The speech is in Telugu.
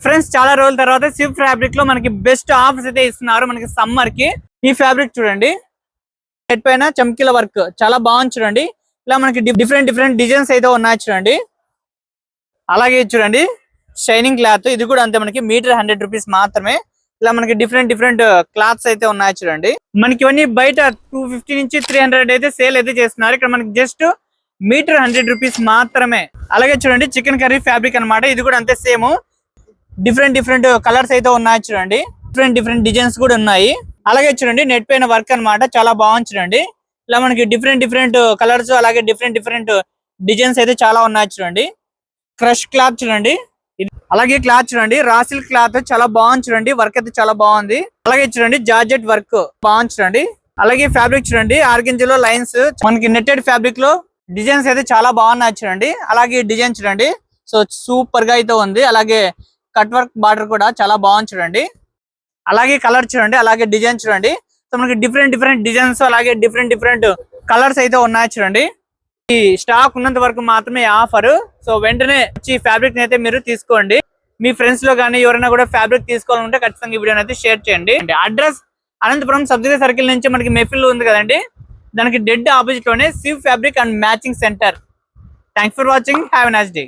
ఫ్రెండ్స్ చాలా రోజుల తర్వాత సిల్క్ ఫ్యాబ్రిక్ లో మనకి బెస్ట్ ఆఫర్స్ అయితే ఇస్తున్నారు మనకి సమ్మర్ కి. ఈ ఫ్యాబ్రిక్ చూడండి, హెడ్ పైన చమ్కీల వర్క్ చాలా బాగుంది చూడండి. ఇలా మనకి డిఫరెంట్ డిజైన్స్ అయితే ఉన్నాయి చూడండి. అలాగే చూడండి షైనింగ్ క్లాత్, ఇది కూడా అంతే, మనకి మీటర్ 100 రూపీస్ మాత్రమే. ఇలా మనకి డిఫరెంట్ క్లాత్స్ అయితే ఉన్నాయి చూడండి. మనకి ఇవన్నీ బయట 250 నుంచి 300 అయితే సేల్ అయితే చేస్తున్నారు. ఇక్కడ మనకి జస్ట్ మీటర్ 100 రూపీస్ మాత్రమే. అలాగే చూడండి చికెన్ కర్రీ ఫ్యాబ్రిక్ అన్నమాట, ఇది కూడా అంతే సేమ్. డిఫరెంట్ కలర్స్ అయితే ఉన్నాయి చూడండి. డిఫరెంట్ డిజైన్స్ కూడా ఉన్నాయి. అలాగే చూడండి నెట్ పైన వర్క్ అన్నమాట, చాలా బాగుంది చూడండి. ఇలా మనకి డిఫరెంట్ కలర్స్ అలాగే డిఫరెంట్ డిజైన్స్ అయితే చాలా ఉన్నాయి చూడండి. క్రష్ క్లాత్ చూడండి, అలాగే క్లాత్ చూడండి రా సిల్క్ క్లాత్ చాలా బాగుంది చూడండి. వర్క్ అయితే చాలా బాగుంది. అలాగే చూడండి జార్జెట్ వర్క్ బాగుంది చూడండి. అలాగే ఫ్యాబ్రిక్ చూడండి ఆర్గెంజాలో లైన్స్, మనకి నెట్టెడ్ ఫ్యాబ్రిక్ లో డిజైన్స్ అయితే చాలా బాగున్నాయి చూడండి. అలాగే డిజైన్ చూడండి, సో సూపర్ గా అయితే ఉంది. అలాగే కట్ వర్క్ బార్డర్ కూడా చాలా బాగుంది చూడండి. అలాగే కలర్ చూడండి, అలాగే డిజైన్ చూడండి. సో మనకి డిఫరెంట్ డిజైన్స్ అలాగే డిఫరెంట్ కలర్స్ అయితే ఉన్నాయి చూడండి. ఈ స్టాక్ ఉన్నంత వరకు మాత్రమే ఆఫర్. సో వెంటనే వచ్చి ఫ్యాబ్రిక్ అయితే మీరు తీసుకోండి. మీ ఫ్రెండ్స్ లో కానీ ఎవరైనా కూడా ఫ్యాబ్రిక్ తీసుకోవాలంటే ఖచ్చితంగా ఈ వీడియో అయితే షేర్ చేయండి. అడ్రస్ అనంతపురం సబ్సిడీ సర్కిల్ నుంచి మనకి మెఫిల్ ఉంది కదండి, దానికి డెడ్ ఆపోజిట్ లోనే sew fabric and matching centre. Thanks for watching, have a nice day.